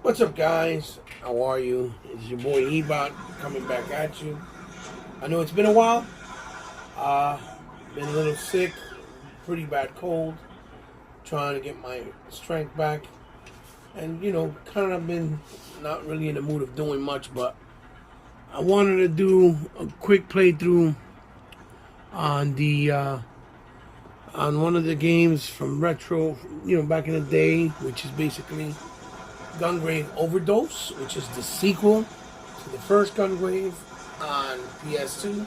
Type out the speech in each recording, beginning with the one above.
What's up, guys? How are you? It's your boy Ebot coming back at you. I know it's been a while. Uh, been a little sick, pretty bad cold, trying to get my strength back, and kind of been not really in the mood of doing much. But I wanted to do a quick playthrough on the on one of the games from retro, back in the day, which is basically Gungrave Overdose, which is the sequel to the first Gungrave on PS2.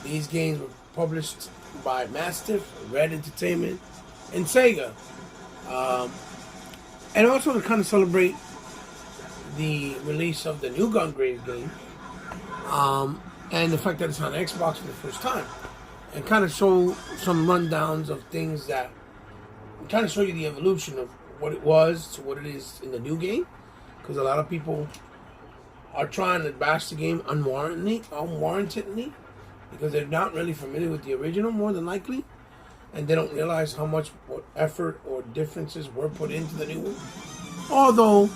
These games were published by Mastiff, Red Entertainment, and Sega. And also to kind of celebrate the release of the new Gungrave game, and the fact that it's on Xbox for the first time. And kind of show some rundowns of things that kind of show you the evolution of what it was to what it is in the new game, because a lot of people are trying to bash the game unwarrantedly, because they're not really familiar with the original, more than likely, and they don't realize how much effort or differences were put into the new one. Although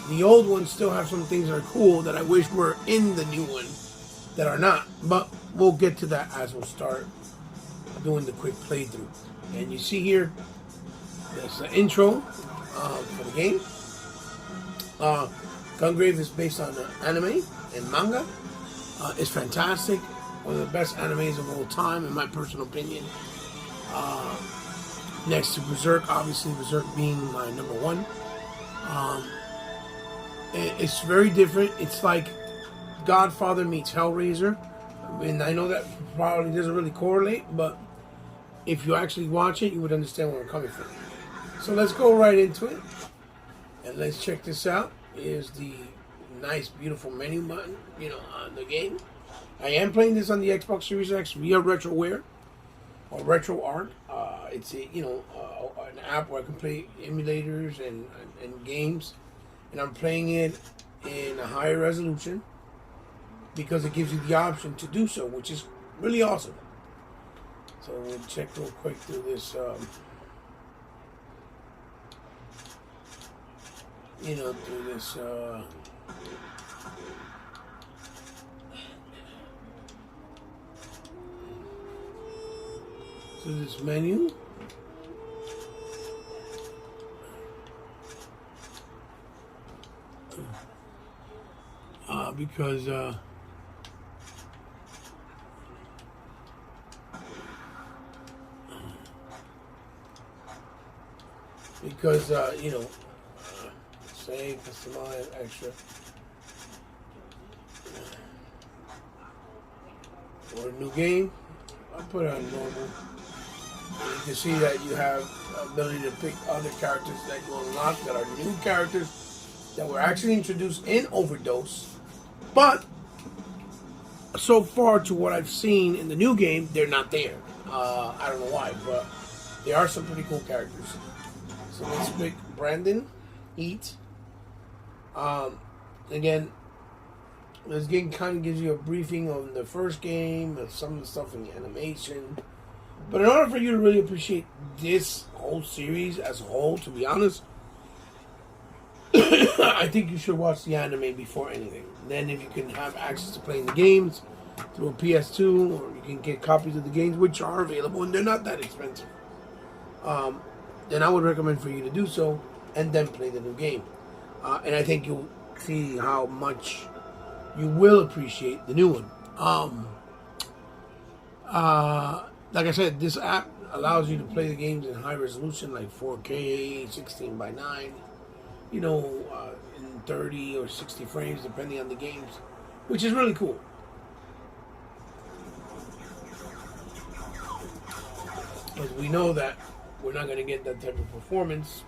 the old ones still have some things that are cool that I wish were in the new one that are not, but we'll get to that as we'll start doing the quick playthrough. And you see here, there's the intro for the game. Gungrave is based on anime and manga. It's fantastic. One of the best animes of all time, in my personal opinion. Next to Berserk, obviously Berserk being my number one. It's very different. It's like Godfather meets Hellraiser. I mean, I know that probably doesn't really correlate, but if you actually watch it, you would understand where I'm coming from. So let's go right into it, and let's check this out. Here's the nice, beautiful menu button, on the game. I am playing this on the Xbox Series X via RetroWare or RetroArt. It's an app where I can play emulators and games, and I'm playing it in a higher resolution because it gives you the option to do so, which is really awesome. So we'll check real quick through this, through this menu. Because save, customize, extra. For a new game, I'll put it on normal. You can see that you have the ability to pick other characters that you unlock that are new characters that were actually introduced in Overdose. But so far to what I've seen in the new game, they're not there. I don't know why, but there are some pretty cool characters. So let's pick Brandon, Eat. Again, this game kind of gives you a briefing on the first game and some of the stuff in the animation. But in order for you to really appreciate this whole series as a whole, to be honest, I think you should watch the anime before anything. Then if you can have access to playing the games through a PS2, or you can get copies of the games, which are available and they're not that expensive, then I would recommend for you to do so and then play the new game. And I think you'll see how much you will appreciate the new one. Like I said, this app allows you to play the games in high resolution, like 4K, 16 by 9, in 30 or 60 frames, depending on the games, which is really cool. Because we know that we're not going to get that type of performance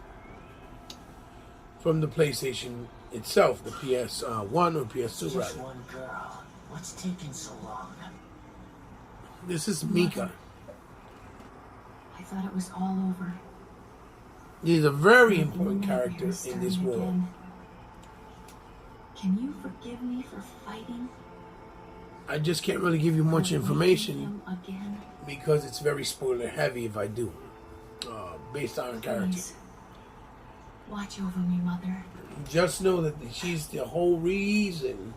from the PlayStation itself, the PS1 or PS2 rather. Just one girl. What's taking so long? This is Mika. I thought it was all over. He's a very important character in this world. Again. Can you forgive me for fighting? I just can't really give you much information Again? because it's very spoiler heavy if I do, based on character. Please. Watch over me, Mother. Just know that she's the whole reason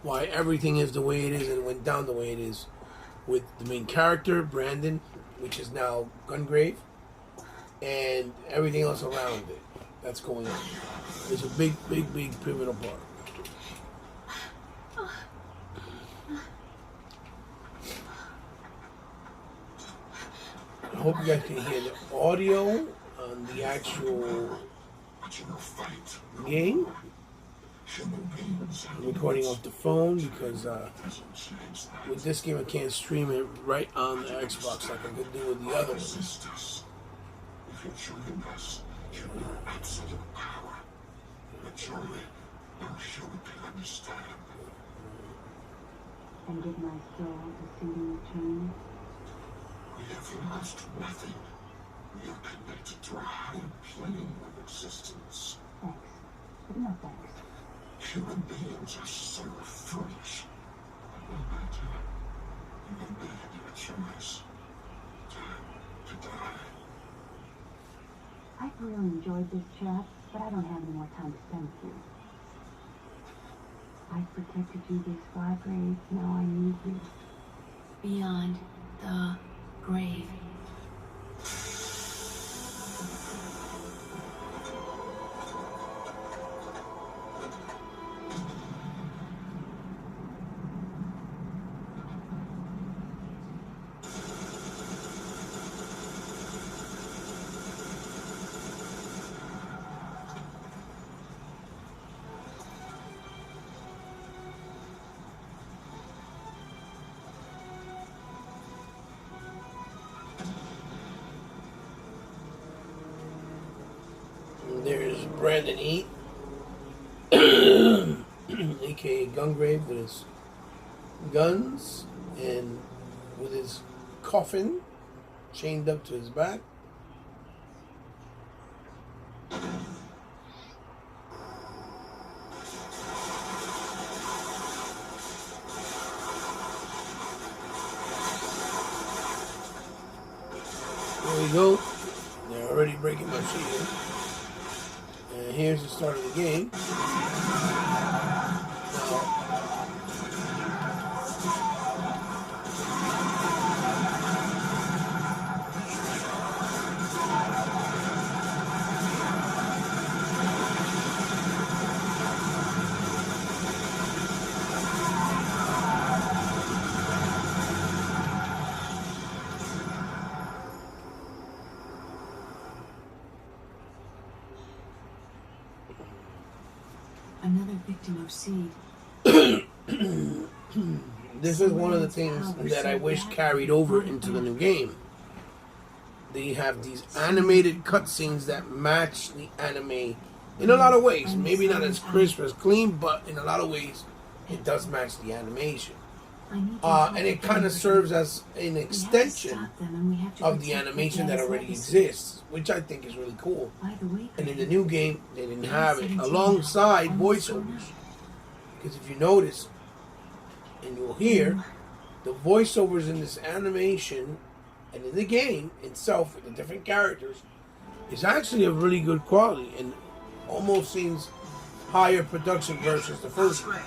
why everything is the way it is and went down the way it is with the main character, Brandon, which is now Gungrave, and everything else around it that's going on. It's a big pivotal part. I hope you guys can hear the audio on the actual game. I'm recording off the phone because with this game I can't stream it right on the Xbox like I could do with the other one. And give my soul to singing return. We have lost nothing. We are connected to a higher plane of existence. Thanks. But no thanks. Human beings are so foolish. No matter. You have made your choice. Time to die. I've really enjoyed this chat, but I don't have any more time to spend with you. I've protected you this far, Grave. Now I need you. Beyond the grave. There's Brandon E, aka Gungrave, with his guns and with his coffin chained up to his back. There we go. They're already breaking my shield. And here's the start of the game. Now, Another victim of seed. this is one of the things that I wish carried over into the new game. They have these animated cutscenes that match the anime in a lot of ways. Maybe not as crisp, as clean, but in a lot of ways it does match the animation. And it kind of serves as an extension of the animation that already exists, which I think is really cool. And in the new game, they didn't have it alongside voiceovers. Because if you notice, and you'll hear, the voiceovers in this animation and in the game itself with the different characters is actually of really good quality and almost seems higher production versus the first one.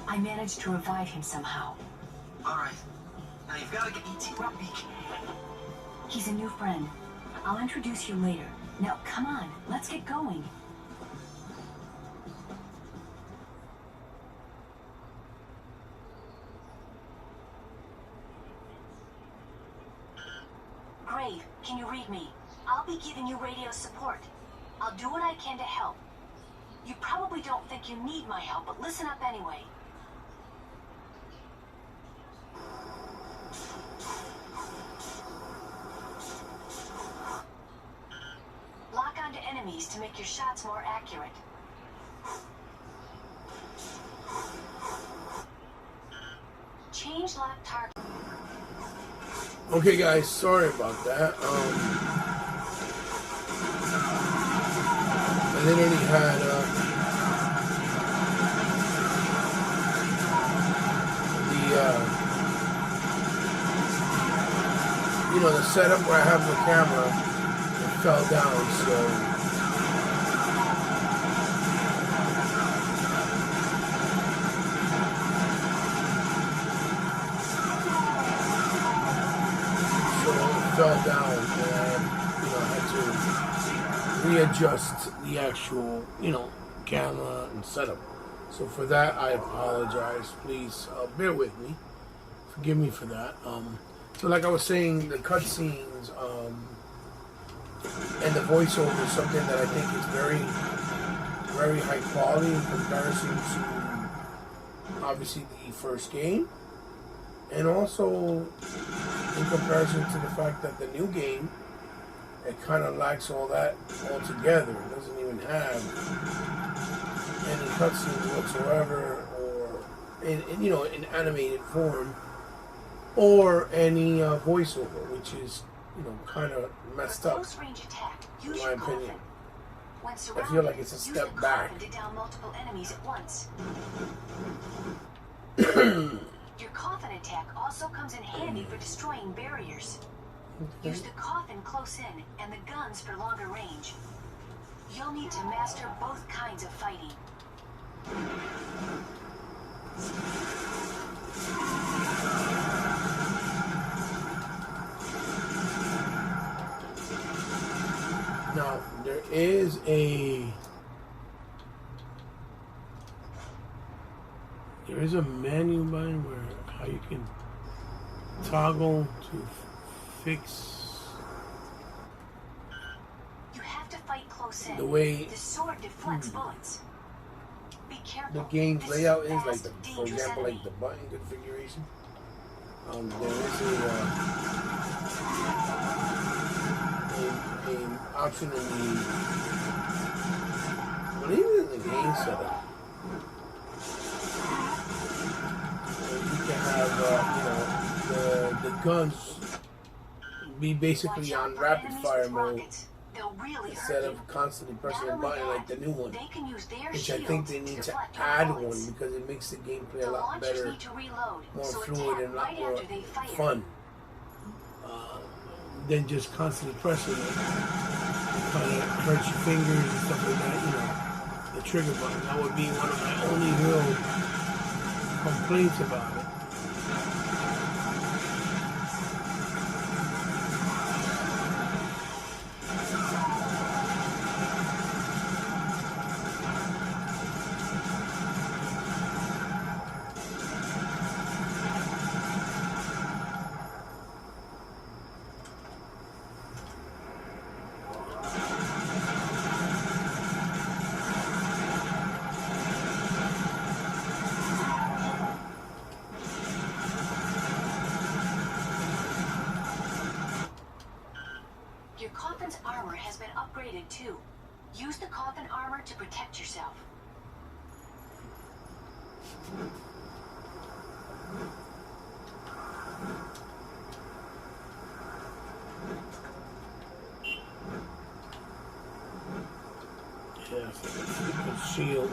I managed to revive him somehow. Alright. Now you've got to get E.T. He's a new friend. I'll introduce you later. Now, come on, let's get going. Grave, can you read me? I'll be giving you radio support. I'll do what I can to help. You probably don't think you need my help, but listen up anyway. Lock onto enemies to make your shots more accurate. Change lock target. Okay, guys, sorry about that. I literally had the setup where I have the camera, it fell down, so fell down and had to readjust the actual camera and setup. So for that, I apologize. Please bear with me. Forgive me for that. So like I was saying, the cutscenes and the voiceover is something that I think is very, very high quality in comparison to obviously the first game, and also in comparison to the fact that the new game, it kind of lacks all that altogether. It doesn't even have any cutscenes whatsoever, or in animated form, or any voiceover, which is kind of messed up. Close-range attack, use In my your opinion. coffin. When I surrounded, feel like it's a use step the back. coffin to down multiple enemies at once. Your coffin attack also comes in handy for destroying barriers. Use the coffin close in and the guns for longer range. You'll need to master both kinds of fighting. Now, there is a menu button where how you can toggle to fix You have to fight close in. the way The sword deflects bullets. Be careful. the game's This layout is is, a like fast, for dangerous example, enemy. like the button configuration. There is an option in the, well, even in the game setup, where you can have the guns be basically Watch out on for rapid enemies fire with mode rockets. They'll really instead hurt you. of constantly pressing a Not only button like the that, new one, they can use their which I shields think they need to deflect your add bullets. one because it makes the gameplay The a lot launchers better, need to reload, more so fluid, attack and a lot right more after they fire. fun than just constantly pressing it. Kind of hurts your fingers and stuff like that. The trigger button. That would be one of my only real complaints about it. Your coffin's armor has been upgraded too. Use the coffin armor to protect yourself. Yeah, it's like a freaking shield.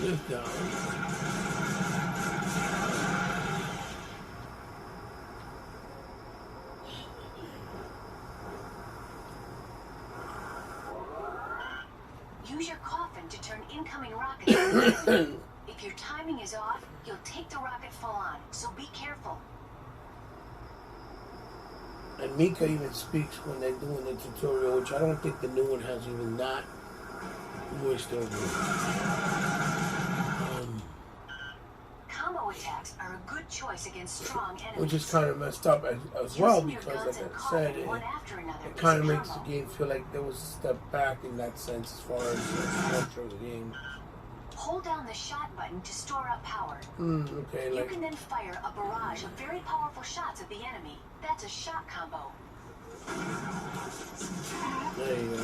This down. Use your coffin to turn incoming rockets. If your timing is off, you'll take the rocket full on, so be careful. And Mika even speaks when they're doing the tutorial, which I don't think the new one has even that voiced over. Combo attacks are a good choice against strong enemies. Which is kind of messed up as well, Using your because guns like and I said, coffin one after another it is kind a of makes the combo. game feel like there was a step back in that sense as far as the structure of the game. Hold down the shot button to store up power. Okay, You like, can then fire a barrage of very powerful shots at the enemy. That's a shot combo. there you go.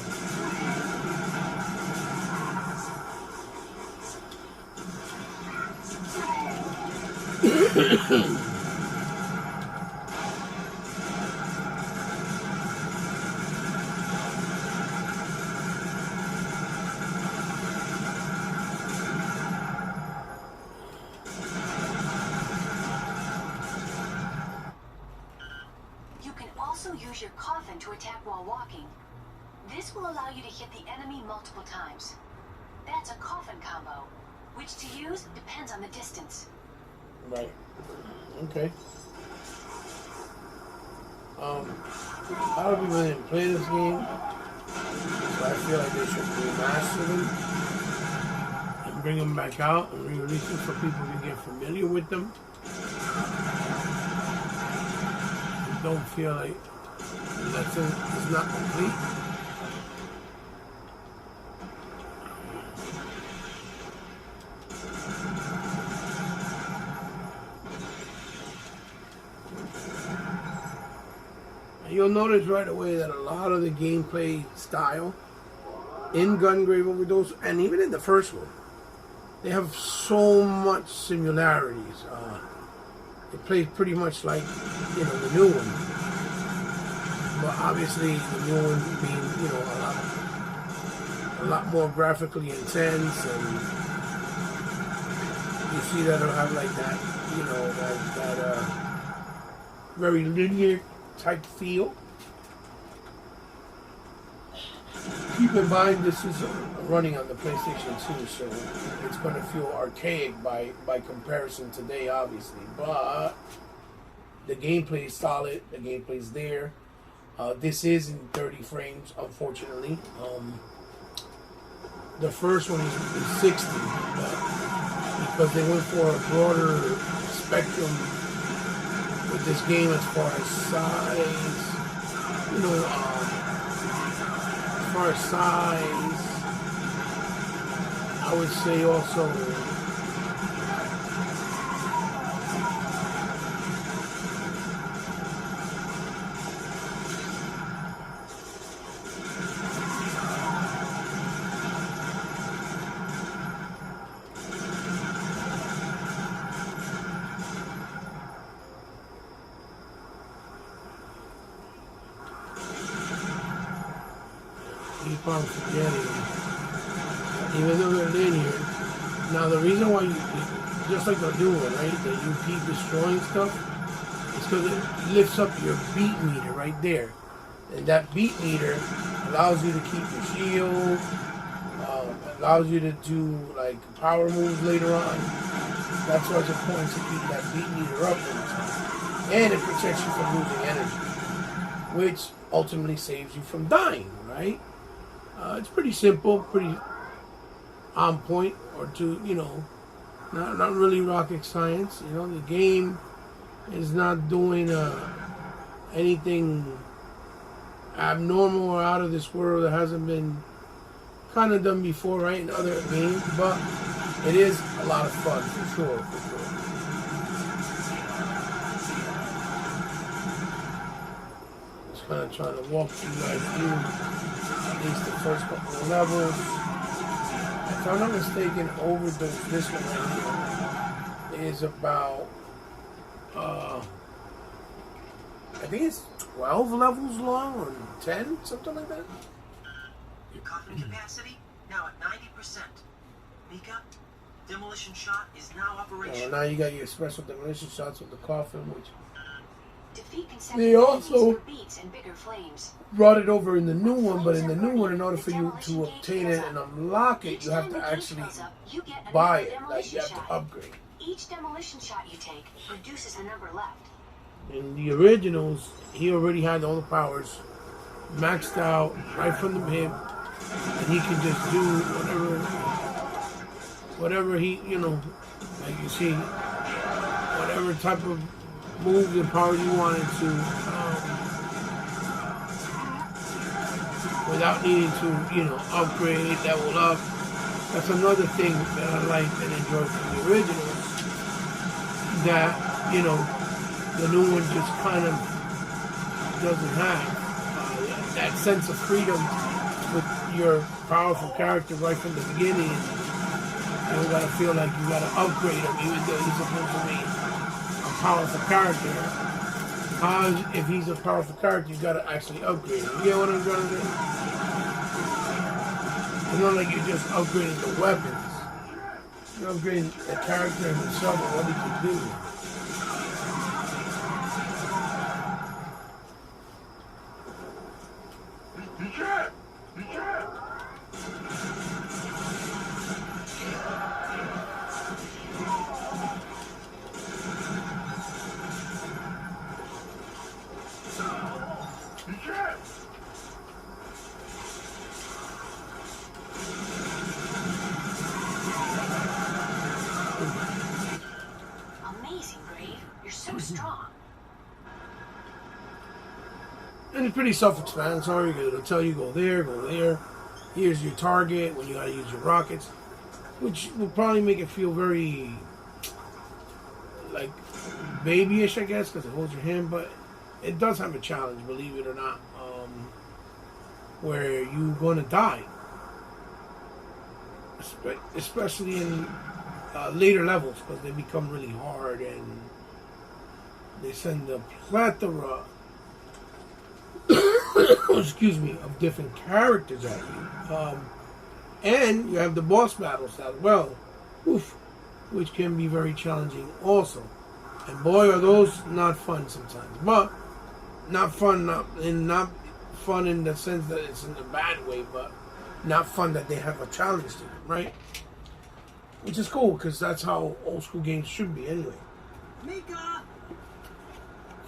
use your coffin to attack while walking. This will allow you to hit the enemy multiple times. That's a coffin combo. Which to use depends on the distance. Right. Okay. A lot of people didn't play this game, so I feel like they should remaster them and bring them back out and re-release them so people can get familiar with them. I don't feel like that's it's not complete. You'll notice right away that a lot of the gameplay style in Gungrave Overdose, and even in the first one, they have so much similarities. It plays pretty much like, you know, the new one. But obviously the new one being, you know, a lot more graphically intense, and you see that it'll have like that, you know, that very linear type feel. Keep in mind this is running on the PlayStation 2, so it's going to feel archaic by comparison today, obviously. But the gameplay is solid. The gameplay is there. This is in 30 frames, unfortunately. The first one is 60, but because they went for a broader spectrum with this game as far as size, you know, as far as size, I would say also keep on forgetting, even though they're linear. Now the reason why you just like the new one, right, that you keep destroying stuff, is because it lifts up your beat meter right there, and that beat meter allows you to keep your shield, allows you to do like power moves later on. That's why it's important to keep that beat meter up, and it protects you from losing energy, which ultimately saves you from dying, right? It's pretty simple, pretty on point, or to, you know, not really rocket science. You know, the game is not doing anything abnormal or out of this world that hasn't been kind of done before, right, in other games, but it is a lot of fun, for sure. Just kind of trying to walk you guys through at least the first couple of levels. If I'm not mistaken, Overdose, this one right here, is about, I think it's 12 levels long, or 10, something like that. Your coffin capacity now at 90%. Mika, demolition shot is now operational. Now you got your special demolition shots with the coffin, which Defeat they also beats and bigger flames. brought it over in the new one, but in the new one, in order for you to obtain it and unlock it, you have to actually buy it, like you have to upgrade. Each demolition shot you take reduces the number left. In the originals, he already had all the powers maxed out right from the hip, and he can just do whatever he, you know, like you see, whatever type of moves and power you wanted to, without needing to, you know, upgrade, level up. That's another thing that I liked and enjoyed from the originals, that, you know, the new one just kind of doesn't have that sense of freedom with your powerful character right from the beginning. You don't gotta feel like you gotta upgrade him, even though he's supposed to be a powerful character. If he's a powerful character, you gotta actually upgrade him. You get what I'm trying to say? It's not like you're just upgrading the weapons. You're upgrading the character himself and what he can do. And it's pretty self-explanatory. It'll tell you go there, go there. Here's your target when you gotta use your rockets, which will probably make it feel very like babyish, I guess, because it holds your hand. But it does have a challenge, believe it or not, where you're gonna die, especially in later levels, because they become really hard and they send a plethora excuse me, of different characters at you. And you have the boss battles as well, which can be very challenging also. And boy, are those not fun sometimes. But not fun in the sense that it's in a bad way, but not fun that they have a challenge to them, right? Which is cool, because that's how old school games should be anyway. Mika!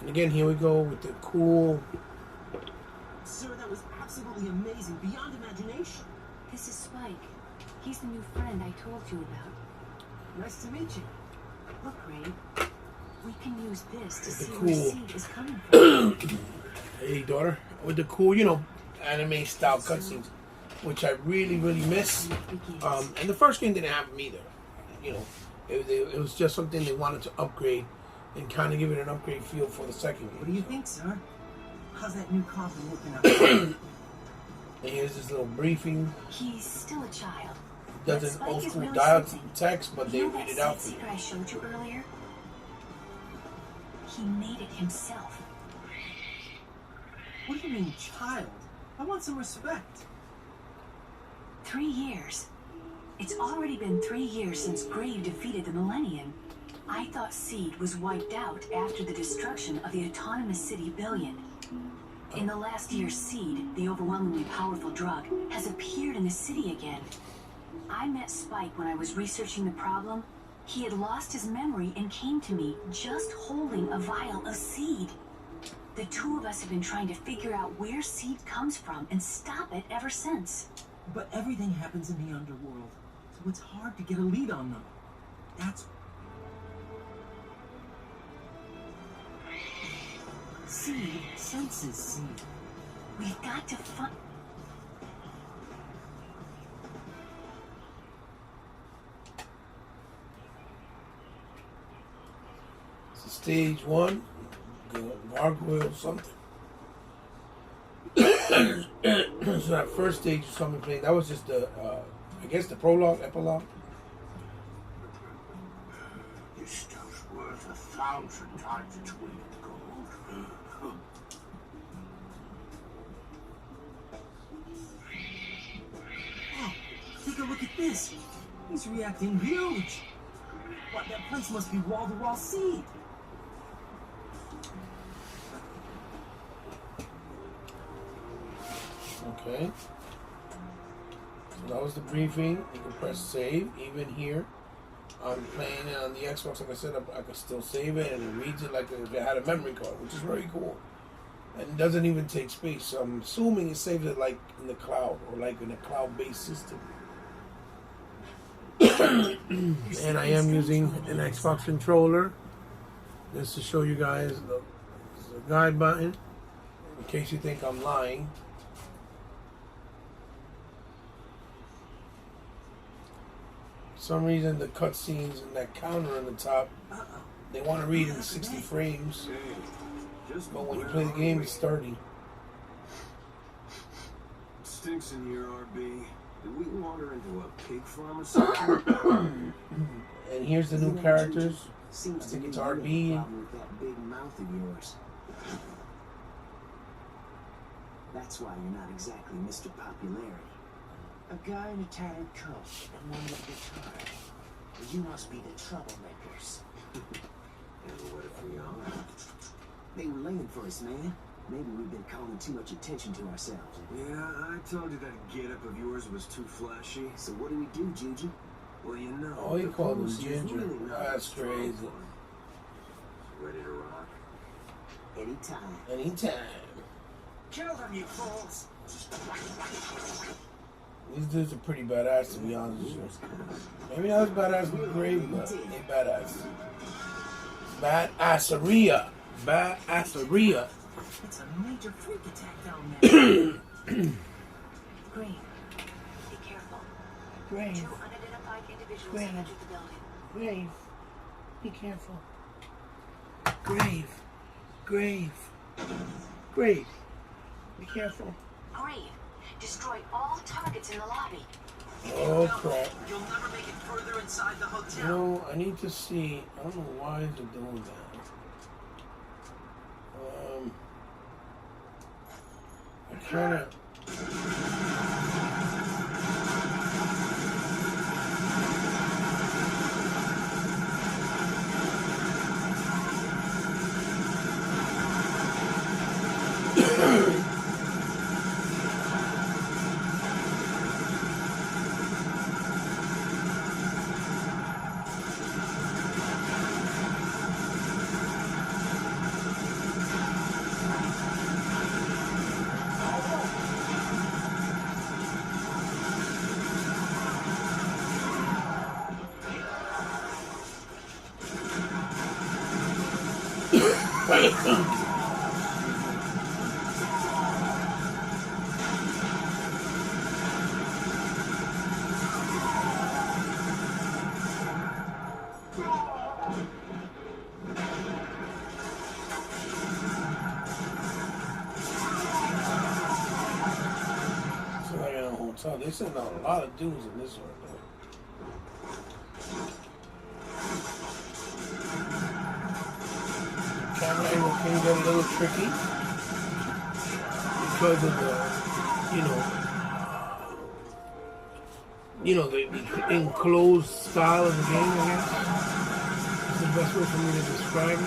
And again, here we go with the cool... Sir, that was absolutely amazing, beyond imagination. This is Spike. He's the new friend I told you about. Nice to meet you. Look, Ray. We can use this to see cool. where seed is coming from. Hey, daughter. With the cool, anime style cutscenes, which I really, really miss. And the first game didn't have them either. It was just something they wanted to upgrade and kind of give it an upgrade feel for the second game. What do you think, sir? How's that new coffin looking up? And here's this little briefing. He's still a child. Doesn't Spike old is school really dial something. text, but they You know read that it out seed for you. secret I showed you earlier? He made it himself. What do you mean, child? I want some respect. 3 years. It's already been 3 years since Grave defeated the Millennium. I thought Seed was wiped out after the destruction of the autonomous city Billion. In the last year, Seed, the overwhelmingly powerful drug, has appeared in the city again. I met Spike when I was researching the problem. He had lost his memory and came to me just holding a vial of Seed. The two of us have been trying to figure out where Seed comes from and stop it ever since. But everything happens in the underworld, so it's hard to get a lead on them. That's... Seed senses Seed. We've got to find... So stage 1, gargoyle something. So that first stage you saw me playing, that was just the, I guess the prologue, epilogue. This stuff's worth 1,000 times its weight in gold. Oh, take a look at this. He's reacting huge. What, that place must be wall-to-wall Seed. Okay. So that was the briefing. You can press save, even here. I'm playing it on the Xbox, like I said, I could still save it, and it reads it like if it had a memory card, which is very cool. And it doesn't even take space, so I'm assuming it saves it like in the cloud, or like in a cloud-based system. And I am using an Xbox controller, just to show you guys the guide button, in case you think I'm lying. For some reason the cutscenes and that counter on the top, they want to read in 60 frames, but when you play the game it's 30. Stinks in here, RB. Did we wander into a pig farm or something? And here's the new characters. Seems I think to it's be RB. you have a problem with that big mouth of yours. That's why you're not exactly Mr. Popularity. A guy in a tattered coat and one with a guitar. You must be the troublemakers. And what if we are? They were laying for us, man. Maybe we've been calling too much attention to ourselves. Yeah, I told you that get-up of yours was too flashy. So what do we do, Juju? Well, you know, Oh, he called him diplomacy is Ginger. really not That's strong crazy. point. Ready to rock? Anytime. Anytime. Kill them, you fools! These dudes are pretty badass, to be honest with you. Maybe not as badass with Grave, but they badass. Badasseria. Badasseria. It's a major freak attack down there. Green, be careful. Grave. 2 unidentified individuals Grave. have entered the building. Grave. Be careful. Grave. Grave. Grave. Be careful. Grave, destroy all targets in the lobby. Oh crap. You'll never make it further inside the hotel. You know, I need to see. I don't know why they're doing that. I kind of. So they send out a lot of dudes in this one, though. Camera angle can get a little tricky because of the, the enclosed style of the game, I guess. That's the best way for me to describe it.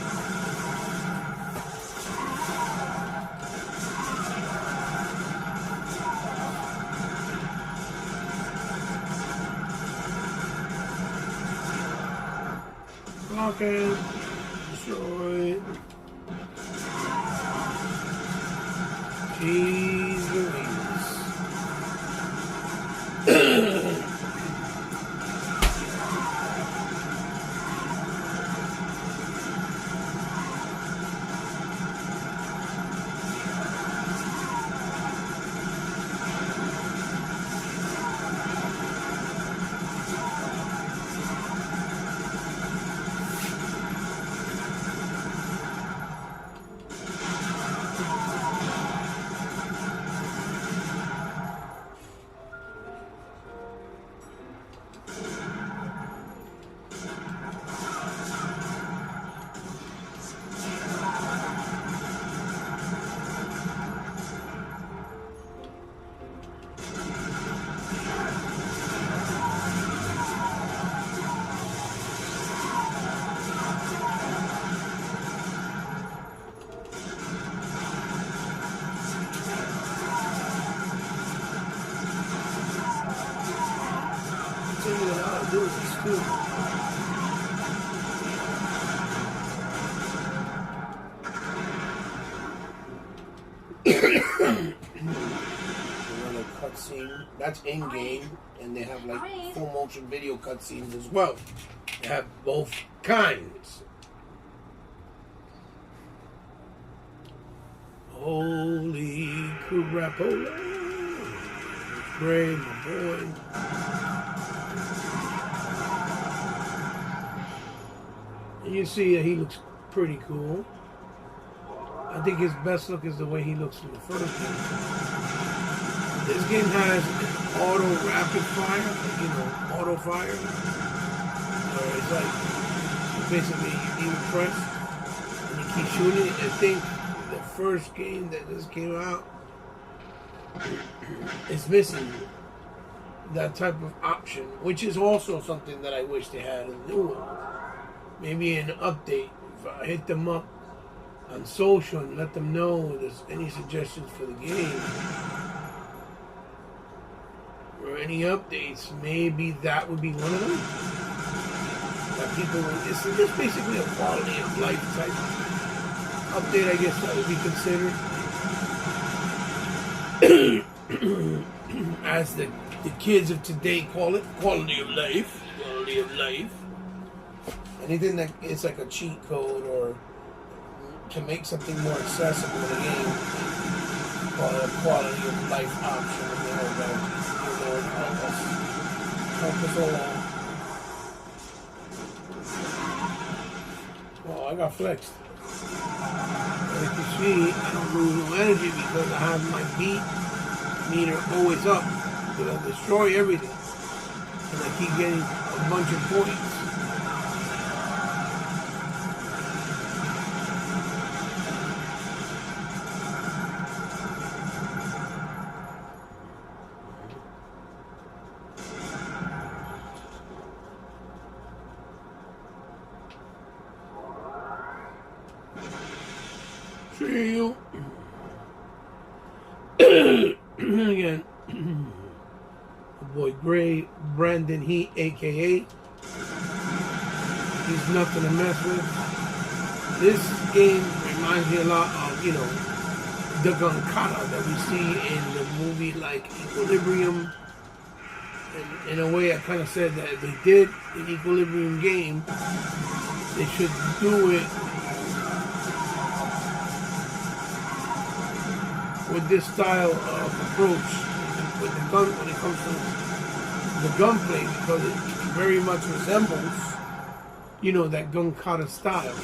Okay, destroyed. Jeez Louise. Another cutscene. That's in game, and they have like full motion video cutscenes as well. They have both kinds. Holy crapola! Great, my boy. And you see that he looks pretty cool. I think his best look is the way he looks in the first game. This game has auto rapid fire, auto fire. Where it's like, basically you press and you keep shooting. I think the first game that just came out is missing that type of option, which is also something that I wish they had in the new one. Maybe an update. If I hit them up on social and let them know if there's any suggestions for the game or any updates, maybe that would be one of them. That people will, it's just basically a quality of life type update, I guess that would be considered. As the kids of today call it, quality of life. Quality of life. Anything that is like a cheat code or to make something more accessible in the game, call it a quality of life option, that will help us all. Well, I got flexed. As you can see, I don't lose no energy because I have my beat meter always up. Because I destroy everything. And I keep getting a bunch of points. See you. Again, boy Gray, Brandon Heat, aka. He's nothing to mess with. This game reminds me a lot of, the gun-kata that we see in the movie like Equilibrium. And in a way, I kind of said that if they did an Equilibrium game, they should do it with this style of approach with the gun when it comes to the gunplay, because it very much resembles, that gun-kata style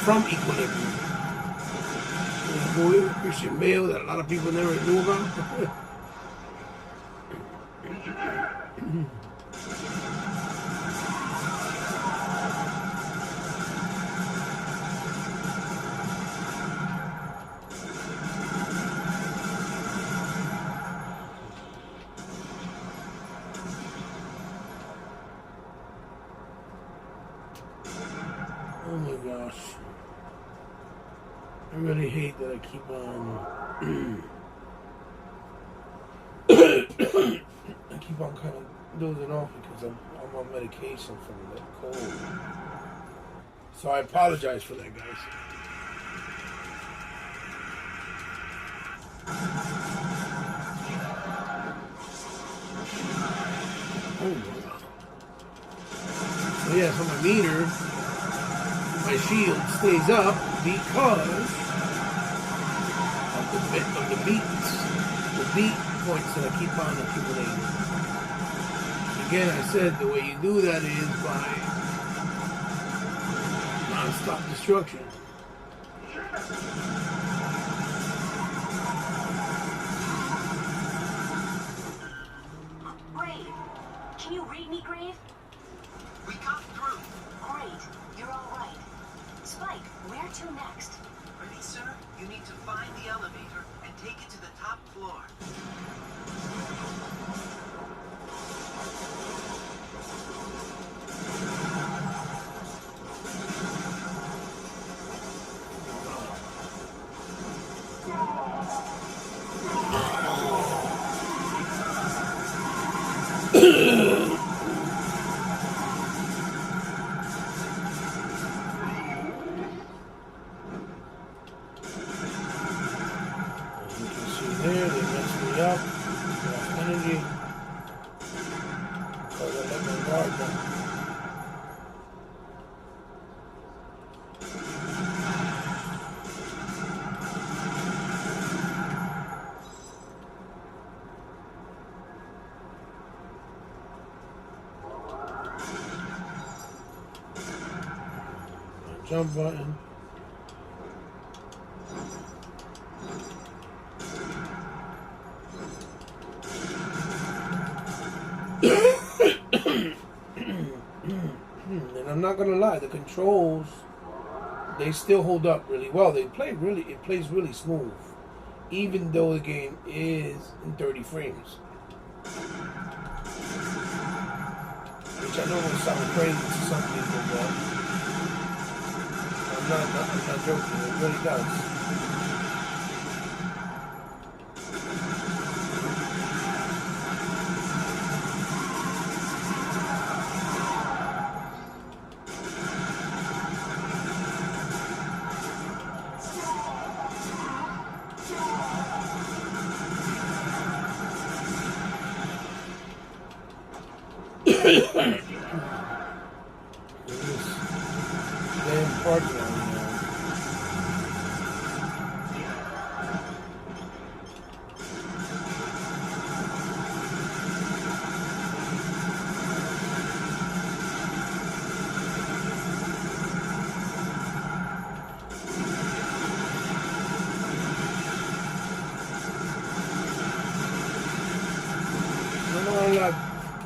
from Equilibrium. Movie with Christian Bale that a lot of people never knew about. Oh my gosh. I really hate that I keep on kind of dozing off because I'm on medication from the cold. So I apologize for that, guys. Oh my God. So yeah, so my meter, my shield stays up because of the beat points that I keep on accumulating. Again, I said the way you do that is by non-stop destruction. Grave, can you read me, Grave? We got through. Great, you're all right. Spike, where to next? Ready, sir? You need to find the elevator and take it to the top floor. There, they messed me up. Lost energy. Because I let my guard down. Jump button. And I'm not gonna lie, the controls, they still hold up really well. It plays really smooth, even though the game is in 30 frames. Which I know will sound crazy to some people, but I'm not joking, it really does. Damn parking lot,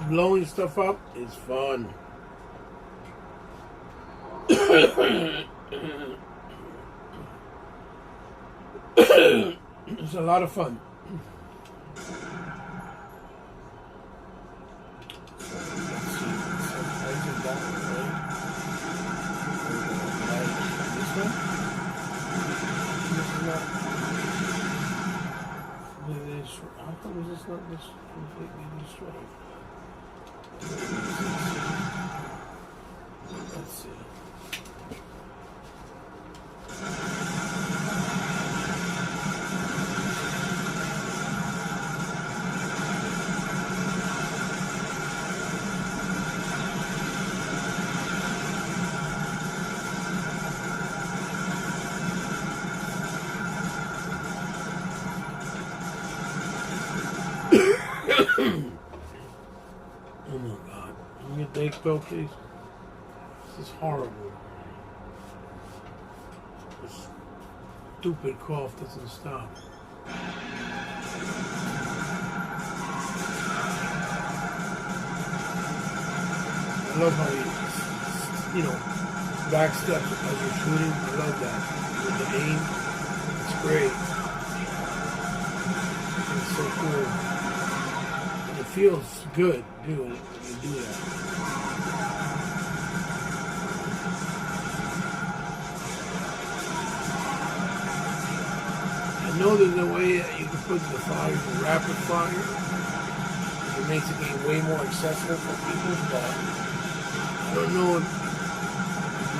blowing stuff up is fun. It's a lot of fun. How come is this not this completely destroyed? Let's see. Oh my god. Can you get the Dayquil, please? This is horrible. This stupid cough doesn't stop. I love how he, back steps as you're shooting. I love that. With the aim, it's great. It's so cool. It feels good, dude, when you do that. I know there's a way that you can put the fire in rapid fire. It makes it game way more accessible for people, but I don't know if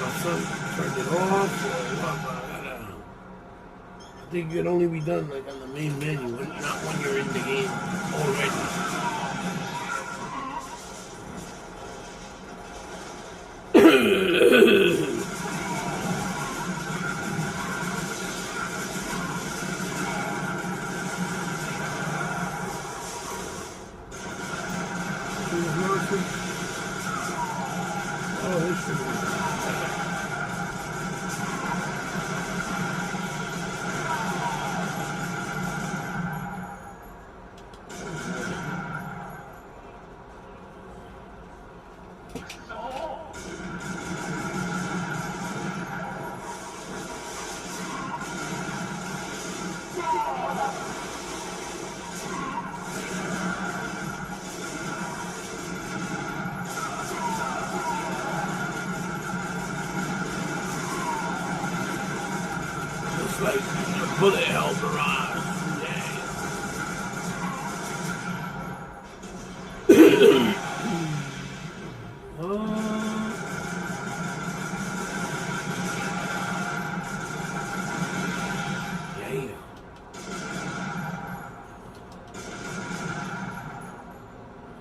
my son turned it off or what, but I think it can only be done like on the main menu, not when you're in the game already. Oh, this should be. Like a bullet held barrage. Yeah.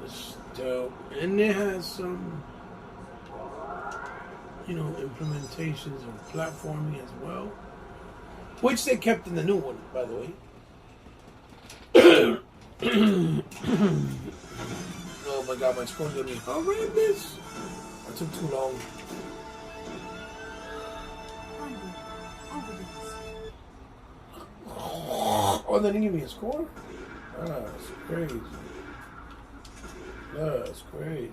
It's dope. And it has some, implementations of platforming as well. Which they kept in the new one, by the way. Oh my god, my scroll's gonna be horrendous. That took too long. Oh, they didn't give me a score? That's crazy. That's crazy.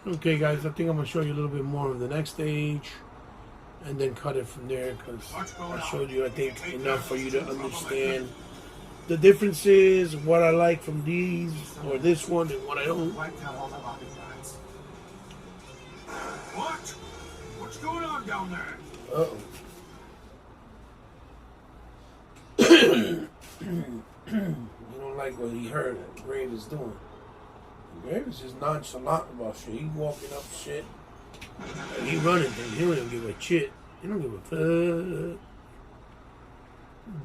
Okay, guys, I think I'm going to show you a little bit more of the next stage and then cut it from there because I showed you, I think, enough for you to understand the differences, what I like from these or this one and what I don't. What? What's going on down there? Uh-oh. You don't like what he heard that Grave is doing. Grave is just nonchalant about shit. He walking up shit. Like he running things. He don't even give a shit. He don't give a fuck.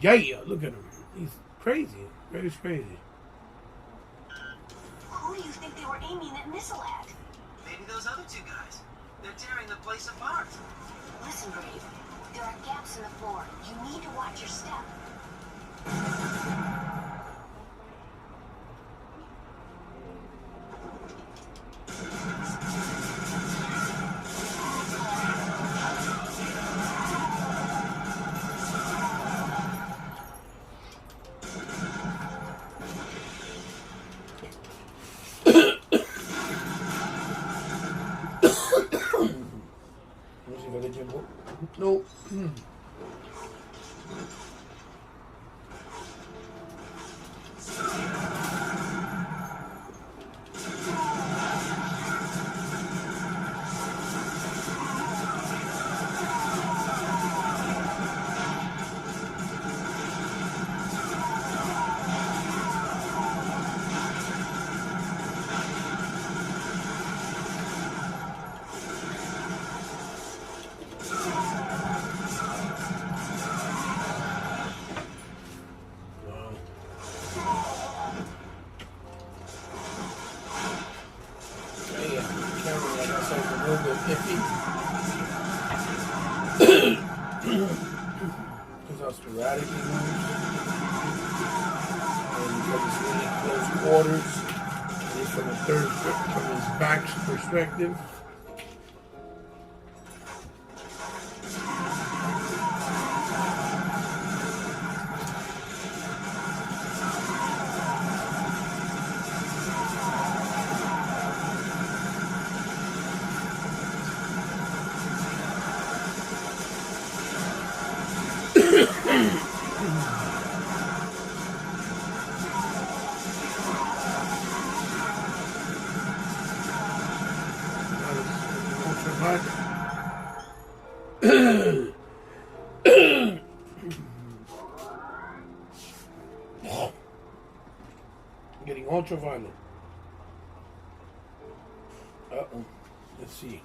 Yeah, look at him. He's crazy. Grave's crazy. Who do you think they were aiming that missile at? Maybe those other two guys. They're tearing the place apart. Listen, Grave. There are gaps in the floor. You need to watch your step. Nope. Because how sporadic he moves, and because it's really close quarters, and it's from his back perspective. Getting ultraviolet. Uh-oh. Let's see.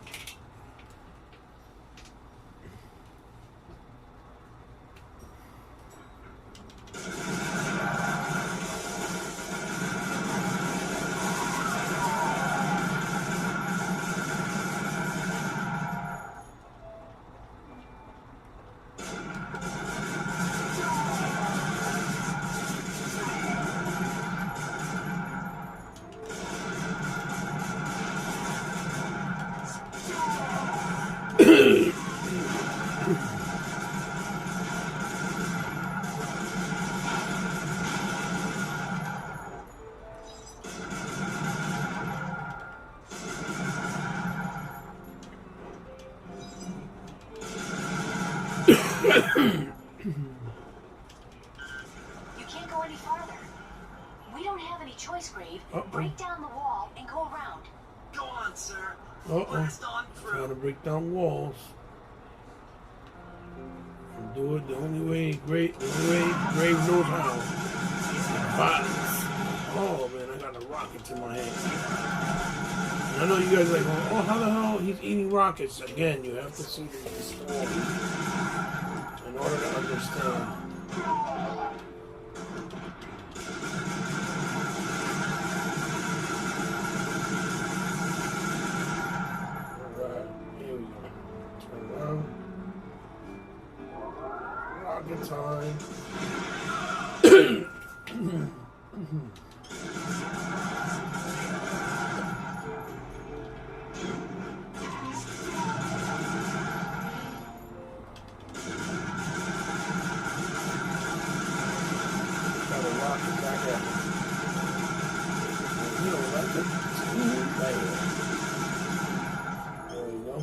You can't go any farther. We don't have any choice, Grave. Uh-oh. Break down the wall and go around. Go on, sir. Uh-oh. Blast on Trying to through. break down walls. And do it the only way Grave knows how. Violence. Oh man, I got a rocket to my head. And I know you guys are like, oh, how the hell he's eating rockets? Again, you have to see the story in order to understand. Alright, here we go. Turn around. Rocket time. Got a rocket back at me. You don't like it? Right here. There we go.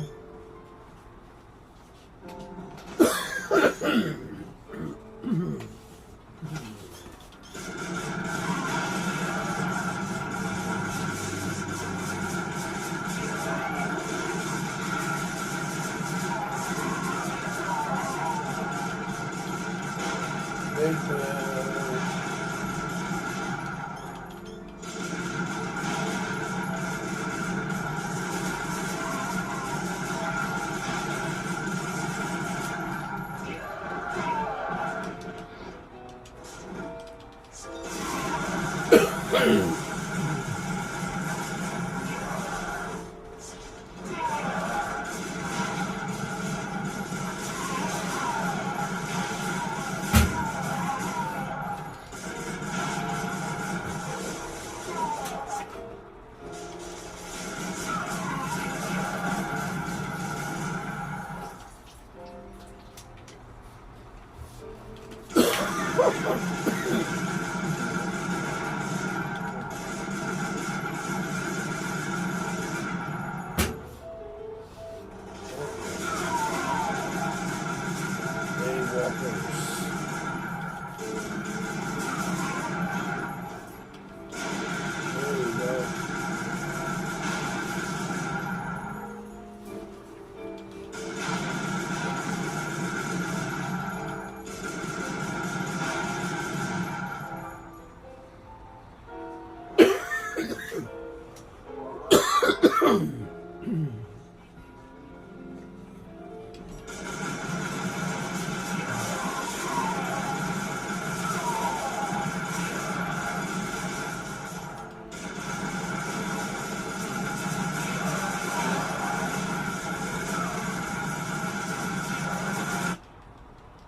Big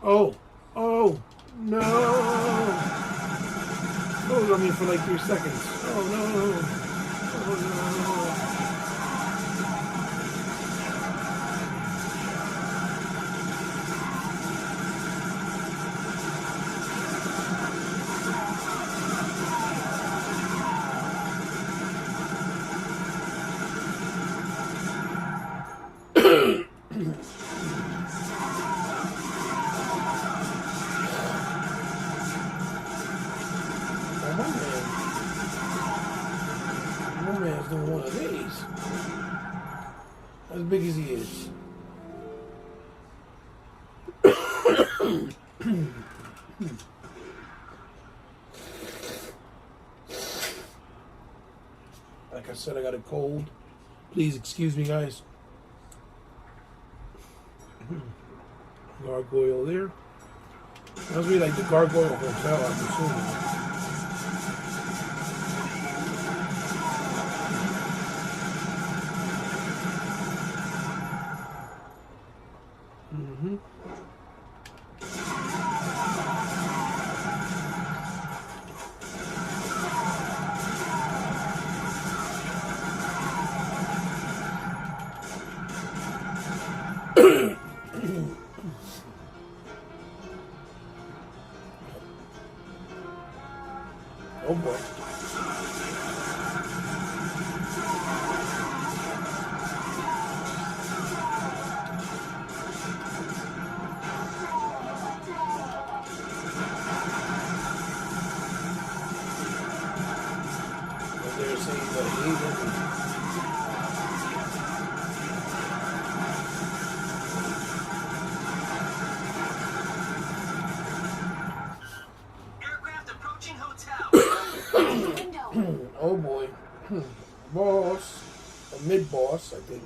Oh, oh, no. Hold on me for like 3 seconds. Oh, no. Oh, no. My man's doing one of these. As big as he is. Like I said, I got a cold. Please excuse me, guys. Gargoyle there. Must be like the Gargoyle Hotel, I'm assuming. Oh boy. They're saying that even oh boy. Boss. A mid-boss, I think.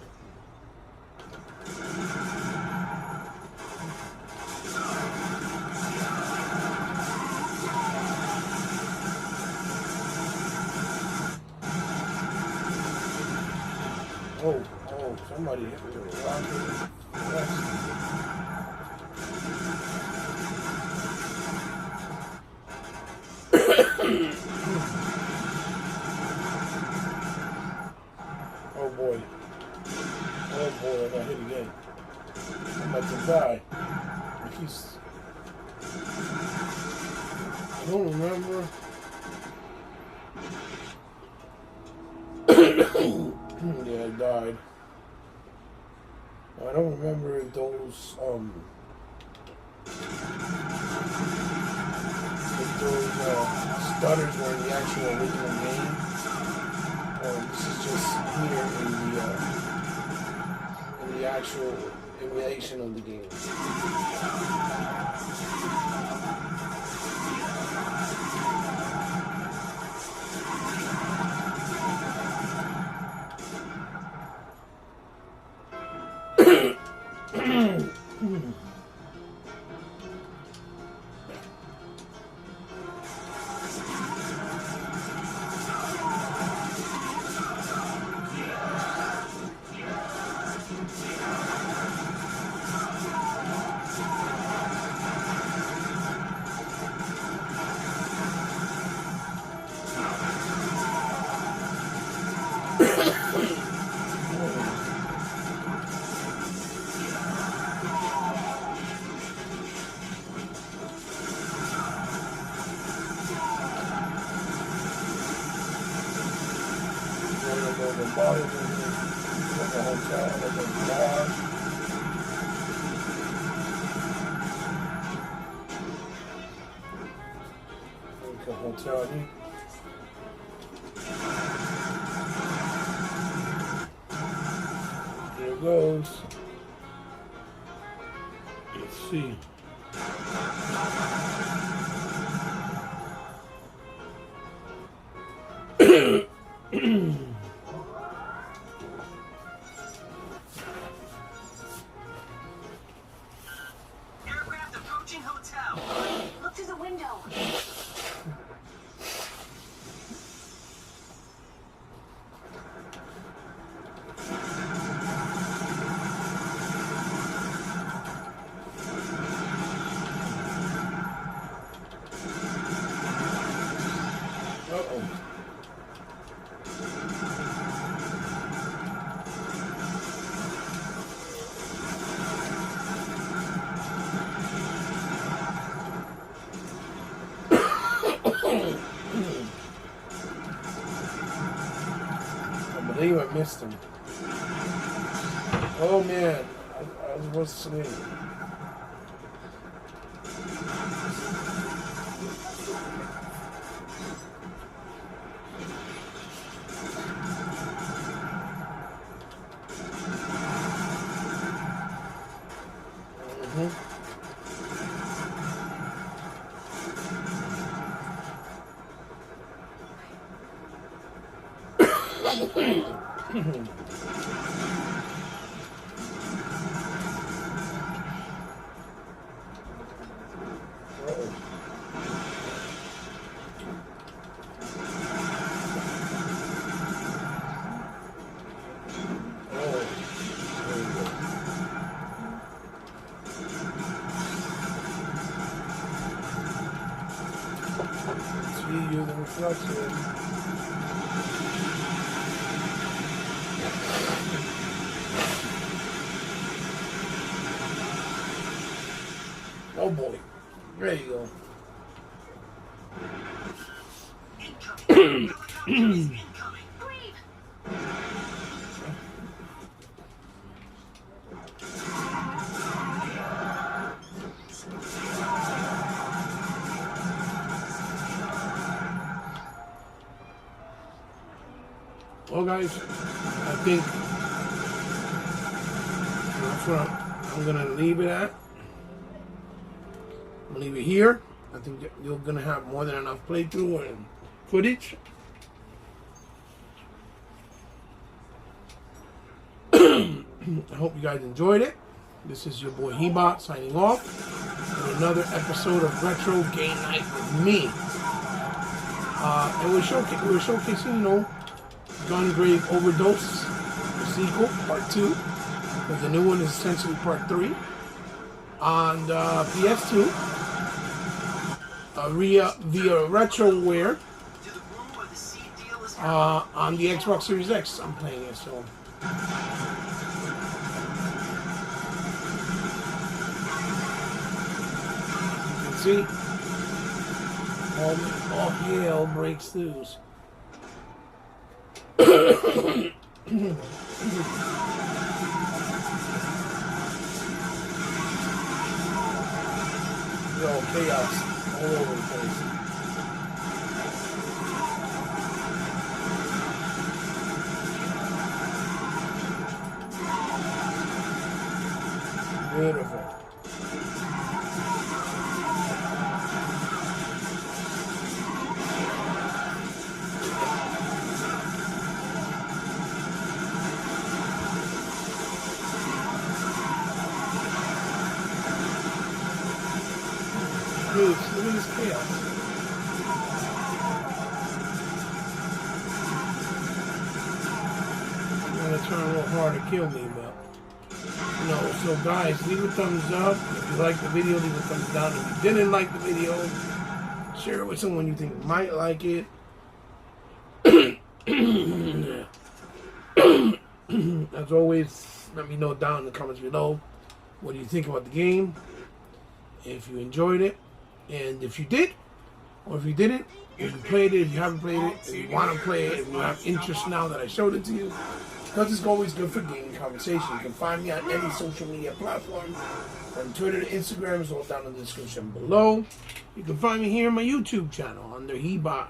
Oh, somebody hit me with a rocket. Oh boy. Oh boy, I got hit again. I'm about to die. I don't remember. Yeah, I died. I don't remember if those stutters were in the actual original game, or this is just here in the actual emulation of the game. Hotel here. Here it goes. Let's see. believe I missed him. Oh man, I was supposed to swing. You the reflection. Oh boy. There you go. Well, guys, I think that's where I'm going to leave it at. I'm going to leave it here. I think that you're going to have more than enough playthrough and footage. I hope you guys enjoyed it. This is your boy Hebot signing off with another episode of Retro Game Night with me. And we're showcasing, you know, Gungrave Overdose, the sequel, part 2. Because the new one is essentially part 3. On PS2, via RetroWare. On the Xbox Series X, I'm playing it, so. You can see, all hell breaks loose. All chaos all over the place. Beautiful. Dude, look at this chaos. I'm gonna try real hard to kill me, but no. So guys, leave a thumbs up. If you like the video, leave a thumbs down. If you didn't like the video, share it with someone you think might like it. As always, let me know down in the comments below what do you think about the game, if you enjoyed it. And if you did, or if you didn't, if you played it, if you haven't played it, if you want to play it, if you have interest now that I showed it to you, because it's always good for gaming conversation. You can find me on any social media platform, from Twitter to Instagram, it's all down in the description below. You can find me here on my YouTube channel under Hebot.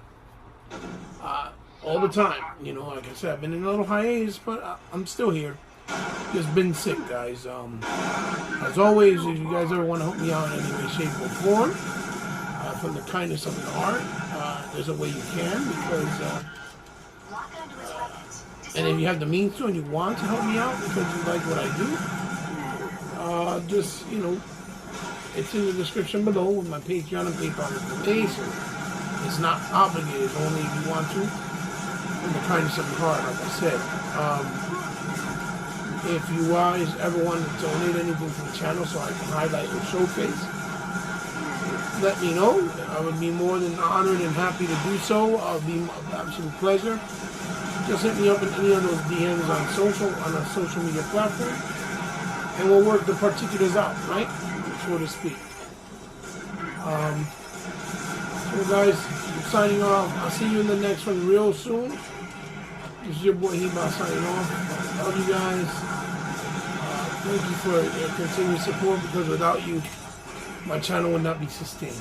All the time, you know, like I said, I've been in a little hiatus, but I'm still here. Just been sick, guys. As always, if you guys ever want to help me out in any way, shape, or form, from the kindness of your heart, there's a way you can, because and if you have the means to and you want to help me out because you like what I do, just, you know, it's in the description below with my Patreon and PayPal information. It's not obligated, it's only if you want to, from the kindness of your heart, like I said. If you guys ever want to donate anything to the channel so I can highlight or showcase, let me know. I would be more than honored and happy to do so. I'll be an absolute pleasure. Just hit me up in any of those DMs on a social media platform, and we'll work the particulars out, right? So to speak. So guys, I'm signing off. I'll see you in the next one real soon. This is your boy Heba signing off. Love you guys. Thank you for your continued support, because without you, my channel would not be sustained.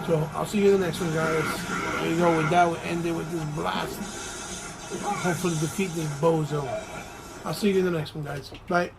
So I'll see you in the next one, guys. There you go. With that, we'll end it with this blast. Hopefully defeat this bozo. I'll see you in the next one, guys. Bye.